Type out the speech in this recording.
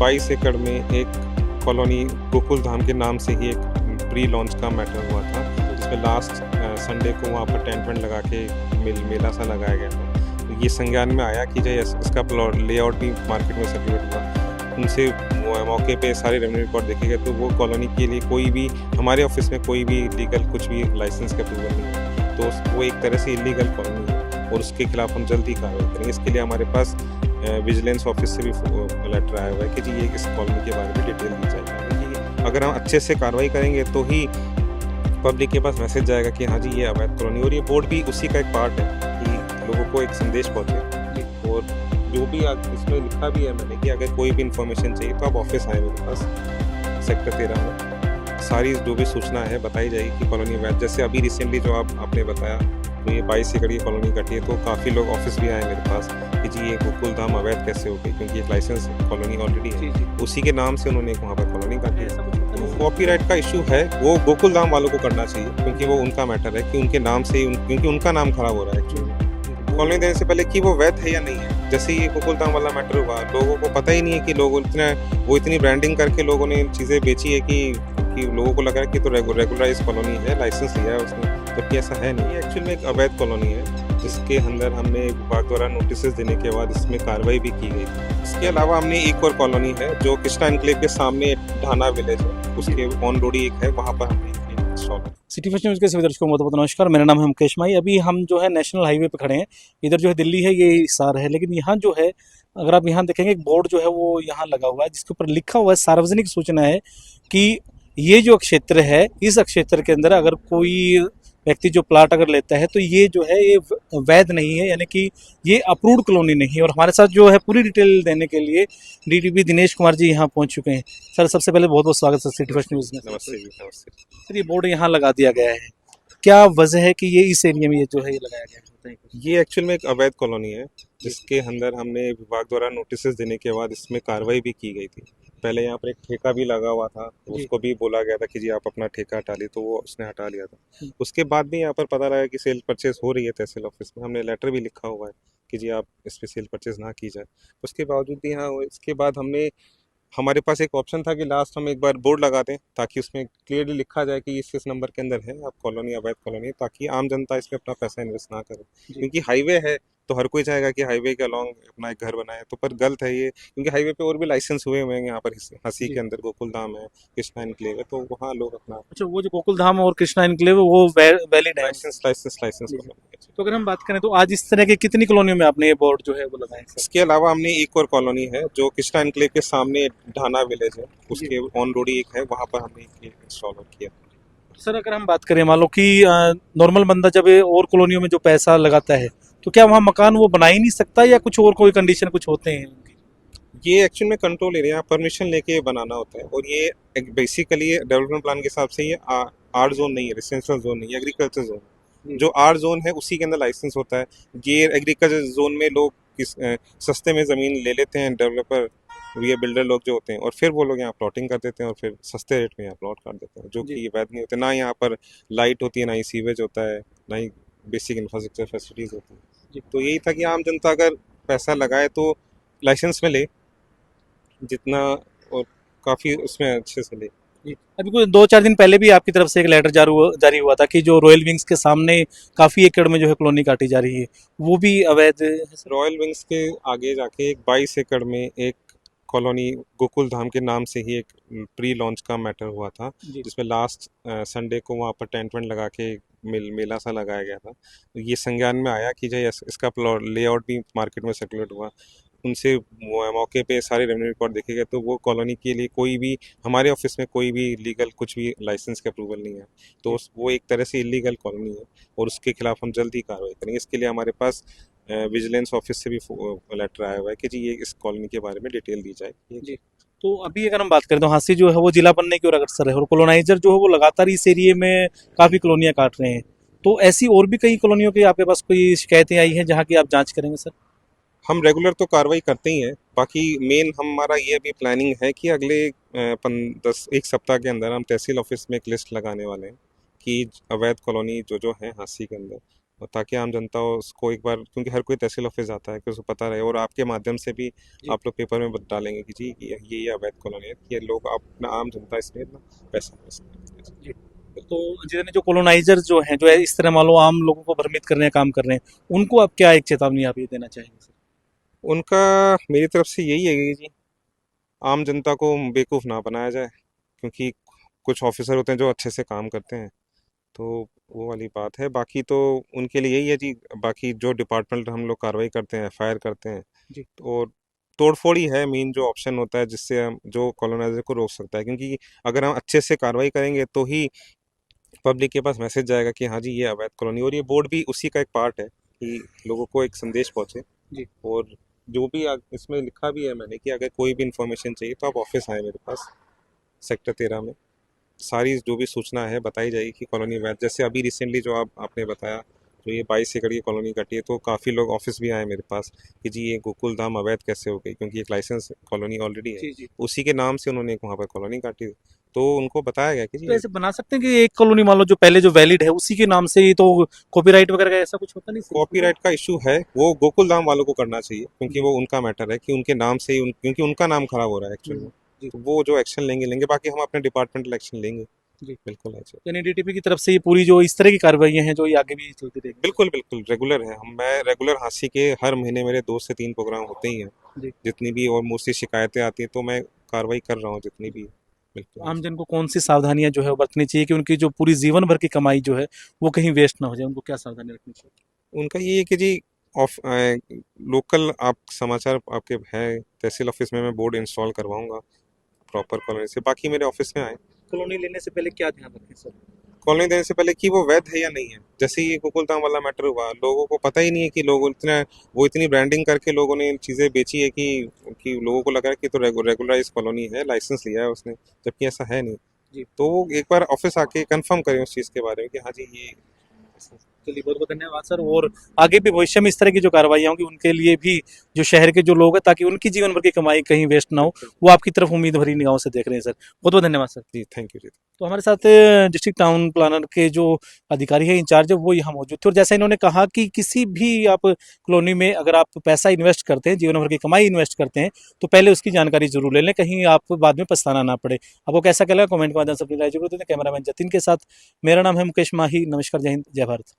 22 एकड़ में एक कॉलोनी गोकुल धाम के नाम से ही एक प्री लॉन्च का मैटर हुआ था, जिसमें लास्ट संडे को वहाँ पर टेंट वेंट लगा के मेला सा लगाया गया था। तो ये संज्ञान में आया कि जो इसका प्लॉट लेआउट भी मार्केट में सर्कुलेट हुआ, उनसे मौके पे सारे रेवेन्यू रिकॉर्ड देखे गए। तो वो कॉलोनी के लिए कोई भी हमारे ऑफिस में कोई भी लीगल कुछ भी लाइसेंस का अप्रूवल नहीं है, तो वो एक तरह से इलीगल कॉलोनी है और उसके खिलाफ हम जल्द ही कार्रवाई करेंगे। इसके लिए हमारे पास विजिलेंस ऑफिस से भी लेटर आया हुआ है कि जी ये इस कॉलोनी के बारे में डिटेल दी जाएगी, क्योंकि अगर हम अच्छे से कार्रवाई करेंगे तो ही पब्लिक के पास मैसेज जाएगा कि हाँ जी ये अवैध कॉलोनी। और ये बोर्ड भी उसी का एक पार्ट है कि लोगों को एक संदेश पहुँचे। और जो भी इसमें लिखा भी है मैंने कि अगर कोई भी इंफॉर्मेशन चाहिए तो आप ऑफिस आए मेरे पास सेक्टर 13 में, सारी जो भी सूचना है बताई जाएगी कि कॉलोनी अवैध। जैसे अभी रिसेंटली जो आपने बताया तो ये 22 एकड़ की कॉलोनी कटी है, तो काफ़ी लोग ऑफिस भी आए मेरे पास कि जी ये गोकुल धाम अवैध कैसे हो गई, क्योंकि एक लाइसेंस कॉलोनी ऑलरेडी है, उसी के नाम से उन्होंने वहाँ पर कॉलोनी काटी है। कॉपीराइट का इशू है वो गोकुल धाम वालों को करना चाहिए, क्योंकि वो उनका मैटर है कि उनके नाम से ही क्योंकि उनका नाम खराब हो रहा है एक्चुअली कॉलोनी देने से पहले कि वो वैध है या नहीं है। जैसे ये गोकुल धाम वाला मैटर हुआ, लोगों को पता ही नहीं है कि लोग इतनी ब्रांडिंग करके लोगों ने चीज़ें बेची है कि लोगों को लगा है कि तो रेगुलराइज कॉलोनी है, लाइसेंस लिया है उसने, जबकि ऐसा है नहीं। एक्चुअल में एक अवैध कॉलोनी है जिसके अंदर हमने विभाग द्वारा नोटिस देने के बाद इसमें कार्रवाई भी की गई। इसके अलावा हमने एक और कॉलोनी है जो कृष्णा एनक्लेव के सामने ढाना विलेज है, उसके ऑन रोड ही एक है, वहाँ पर हमने सिटी फर्स्ट न्यूज़ के सभी दर्शकों को बहुत नमस्कार। मेरा नाम है मुकेश माई। अभी हम जो है नेशनल हाईवे पे खड़े हैं। इधर जो है दिल्ली है, ये हिसार है, लेकिन यहाँ जो है अगर आप यहाँ देखेंगे एक बोर्ड जो है वो यहाँ लगा हुआ है जिसके ऊपर लिखा हुआ है, सार्वजनिक सूचना है कि ये जो क्षेत्र है, इस क्षेत्र के अंदर अगर कोई व्यक्ति जो प्लाट अगर लेता है तो ये जो है ये वैध नहीं है, यानी कि ये अप्रूव्ड कॉलोनी नहीं है। और हमारे साथ जो है पूरी डिटेल देने के लिए डीटीपी दिनेश कुमार जी यहाँ पहुँच चुके हैं। सर सबसे पहले बहुत बहुत स्वागत है सिटी फर्स्ट न्यूज़ में। नमस्ते जी। नमस्ते सर, ये बोर्ड यहाँ लगा दिया गया है, क्या वजह है कि ये इस एरिया में ये जो है ये लगाया गया है? ये एक्चुअल में एक अवैध कॉलोनी है जिसके अंदर हमने विभाग द्वारा नोटिस देने के बाद इसमें कार्रवाई भी की गई थी। पहले यहाँ पर एक ठेका भी लगा हुआ था, उसको भी बोला गया था कि जी आप अपना ठेका हटा ली, तो वो उसने हटा लिया था। उसके बाद भी यहाँ पर पता लगा कि सेल परचेज हो रही है तहसील ऑफिस में, हमने लेटर भी लिखा हुआ है कि जी आप इस पर सेल परचेज ना की जाए। उसके बावजूद भी यहाँ इसके बाद हमारे पास एक ऑप्शन था कि लास्ट हम एक बार बोर्ड लगा दें ताकि उसमें क्लियरली लिखा जाए कि इस नंबर के अंदर है आप कॉलोनी अवैध कॉलोनी, ताकि आम जनता इसमें अपना पैसा इन्वेस्ट ना करे। क्योंकि हाईवे है तो हर कोई चाहेगा कि हाईवे के अलॉन्ग अपना एक घर बनाए, तो पर गलत है ये, क्योंकि हाईवे पे और भी लाइसेंस हुए हैं यहाँ पर। हंसी के अंदर गोकुल धाम है, कृष्णा एनक्लेव है, तो वहाँ लोग अपना अच्छा, वो जो गोकुल धाम और कृष्णा एनक्लेव वो वैलिड है? लाइसेंस। तो अगर हम बात करें तो आज इस तरह की कितनी कॉलोनियों में आपने ये बोर्ड जो है वो लगाए? इसके अलावा हमने एक और कॉलोनी है जो कृष्णा एनक्लेव के सामने ढाना विलेज है, उसके ऑन रोड ही एक है, वहाँ पर हमने इंस्टॉल किया। सर अगर हम बात करें, मान लो कि नॉर्मल बंदा जब और कॉलोनियों में जो पैसा लगाता है तो क्या वहाँ मकान वो बना ही नहीं सकता, या कुछ और कोई कंडीशन कुछ होते हैं? ये एक्चुअल में कंट्रोल एरिया परमिशन लेके बनाना होता है, और ये बेसिकली डेवलपमेंट प्लान के हिसाब से ये आर जोन नहीं है, रेसिडेंशियल जोन नहीं है, एग्रीकल्चर जोन। जो आर जोन है उसी के अंदर लाइसेंस होता है। ये एग्रीकल्चर जोन में लोग सस्ते में ज़मीन ले लेते हैं, डेवलपर ये बिल्डर लोग जो होते हैं, और फिर वो लोग यहाँ प्लॉटिंग कर देते हैं और फिर सस्ते रेट में यहाँ प्लॉट कर देते हैं, जो कि वैध नहीं होते। ना यहाँ पर लाइट होती है, ना ही सीवेज होता है, ना ही बेसिक इंफ्रास्ट्रक्चर फैसिलिटीज़ होती है। तो यही था कि आम जनता अगर पैसा लगाए तो लाइसेंस में ले जितना, और काफ़ी उसमें अच्छे से ले। अभी कुछ 2-4 दिन पहले भी आपकी तरफ से एक लेटर जारी हुआ था कि जो रॉयल विंग्स के सामने काफ़ी एकड़ में जो है कॉलोनी काटी जा रही है, वो भी अवैध है? रॉयल विंग्स के आगे जाके एक 22 एकड़ में एक कॉलोनी गोकुल धाम के नाम से ही एक प्री लॉन्च का मैटर हुआ था, जिसमें लास्ट संडे को वहाँ पर टेंट वेंट लगा के मेला सा लगाया गया था। तो ये संज्ञान में आया कि जो इसका प्लॉट लेआउट भी मार्केट में सर्कुलेट हुआ, उनसे मौके पे सारे रेवेन्यू रिकॉर्ड देखे गए। तो वो कॉलोनी के लिए कोई भी हमारे ऑफिस में कोई भी लीगल कुछ भी लाइसेंस का अप्रूवल नहीं है, तो वो एक तरह से इलीगल कॉलोनी है और उसके खिलाफ हम जल्द ही कार्रवाई करेंगे। इसके लिए हमारे पास विजिलेंस ऑफिस से भी लेटर आया हुआ है कि जी ये इस कॉलोनी के बारे में डिटेल दी जाए जी। तो अभी अगर हम बात करें तो हांसी जो है वो जिला बनने की ओर अग्रसर है, और कॉलोनाइजर जो है वो लगातार इस एरिया में काफ़ी कॉलोनियाँ काट रहे हैं। तो ऐसी और भी कई कॉलोनियों की आपके पास कोई शिकायतें आई हैं जहाँ की आप जांच करेंगे सर? हम रेगुलर तो कार्रवाई करते ही हैं, बाकी मेन हमारा ये अभी प्लानिंग है कि अगले 1 सप्ताह के अंदर हम तहसील ऑफिस में एक लिस्ट लगाने वाले हैं कि अवैध कॉलोनी जो है हांसी के अंदर ताकि आम जनता उसको एक बार, क्योंकि हर कोई तहसील ऑफिस जाता है, कि उसको पता रहे, और आपके माध्यम से भी आप लोग पेपर में डालेंगे कि जी ये अवैध कॉलोनी है, ये लोग अपना आम जनता इसमें इतना पैसा जी। तो जितने जो कॉलोनाइजर जो हैं, जो है इस तरह मान लो आम लोगों को भ्रमित कर रहे हैं, काम कर रहे हैं, उनको आप क्या एक चेतावनी आप ये देना चाहेंगे सर? उनका मेरी तरफ से यही है कि जी आम जनता को बेवकूफ़ ना बनाया जाए, क्योंकि कुछ ऑफिसर होते हैं जो अच्छे से काम करते हैं, तो वो वाली बात है। बाकी तो उनके लिए यही है जी, बाकी जो डिपार्टमेंट हम लोग कार्रवाई करते हैं, एफआईआर करते हैं, जी। तो तोड़फोड़ ही है मेन जो ऑप्शन होता है, जिससे हम जो कॉलोनाइजर को रोक सकता है, क्योंकि अगर हम अच्छे से कार्रवाई करेंगे तो ही पब्लिक के पास मैसेज जाएगा कि हाँ जी ये अवैध कॉलोनी, और ये बोर्ड भी उसी का एक पार्ट है कि लोगों को एक संदेश पहुंचे। जी। और जो भी इसमें लिखा भी है मैंने कि अगर कोई भी इंफॉर्मेशन चाहिए तो आप ऑफिस आए मेरे पास, सेक्टर 13 में सारी जो भी सूचना है बताई जाएगी कि कॉलोनी वैध, जैसे अभी रिसेंटली जो आपने बताया, जो ये 22 एकड़ की कॉलोनी कटी है, तो काफ़ी लोग ऑफिस भी आए मेरे पास कि जी ये गोकुल धाम अवैध कैसे हो गई, क्योंकि एक लाइसेंस कॉलोनी ऑलरेडी है, जी। जी। उसी के नाम से उन्होंने एक वहाँ पर कॉलोनी काटी, तो उनको बताया गया कि तो जी ऐसे बना सकते हैं कि एक कॉलोनी मान लो जो पहले जो वैलिड है उसी के नाम से ही, तो कॉपीराइट वगैरह का ऐसा कुछ होता नहीं सर? कॉपीराइट का इशू है, वो गोकुल धाम वालों को करना चाहिए, क्योंकि जी। वो उनका मैटर है कि उनके नाम से ही क्योंकि उनका नाम खराब हो रहा है एक्चुअल में, जी। तो वो जो एक्शन लेंगे लेंगे, बाकी हम अपने डिपार्टमेंटल एक्शन लेंगे। जी। बिल्कुल ऐसे। यानी डीटीपी की तरफ से ये पूरी जो इस तरह की कार्रवाइयां हैं जो ये आगे भी चलती रहेंगी सर? बिल्कुल बिल्कुल रेगुलर है, हम मैं रेगुलर हांसी के हर महीने मेरे 2 से 3 प्रोग्राम होते ही हैं, जी। जितनी भी और मुझसे शिकायतें आती हैं तो मैं कार्रवाई कर रहा हूँ जितनी भी। तो बिल्कुल आम ऐसे। जन को कौन सी सावधानियां जो है वो बरतनी चाहिए कि उनकी जो पूरी जीवन भर की कमाई जो है वो कहीं वेस्ट ना हो जाए? उनको क्या सावधानी रखनी चाहिए? उनका ये है कि जी ऑफ लोकल आप समाचार आपके हैं तहसील ऑफिस में, मैं बोर्ड इंस्टॉल करवाऊंगा प्रॉपर कॉलोनी से, बाकी मेरे ऑफिस में आए। कॉलोनी लेने से पहले क्या ध्यान रखें सर? कॉलोनी देने से पहले कि वो वैध है या नहीं है, जैसे ये गोकुलधाम वाला मैटर हुआ, लोगों को पता ही नहीं है कि लोग इतना, वो इतनी ब्रांडिंग करके लोगों ने चीज़ें बेची है कि लोगों को लगा है कि तो रेगुलराइज कॉलोनी है, लाइसेंस लिया है उसने, जबकि ऐसा है नहीं। जी। तो वो एक बार ऑफिस आके कंफर्म करें उस चीज़ के बारे में कि हाँ जी ये। चलिए बहुत बहुत धन्यवाद सर। और आगे भी भविष्य में इस तरह की जो कार्रवाई होंगी उनके लिए भी जो शहर के जो लोग हैं, ताकि उनकी जीवन भर की कमाई कहीं वेस्ट ना हो, वो आपकी तरफ उम्मीद भरी निगाहों से देख रहे हैं सर। बहुत बहुत धन्यवाद सर। जी थैंक यू जी। तो हमारे साथ डिस्ट्रिक्ट टाउन प्लानर के जो अधिकारी है, इंचार्ज है, वो यहाँ मौजूद थे। और जैसा इन्होंने कहा कि किसी भी आप कॉलोनी में अगर आप पैसा इन्वेस्ट करते हैं, जीवन भर की कमाई इन्वेस्ट करते हैं, तो पहले उसकी जानकारी जरूर ले लें, कहीं आप बाद में पछताना ना पड़े। आपको कैसा क्या लगा कमेंट में अपनी राय जरूर दें। कैमरामैन जतिन के साथ मेरा नाम है मुकेश माही। नमस्कार, जय हिंद, जय भारत।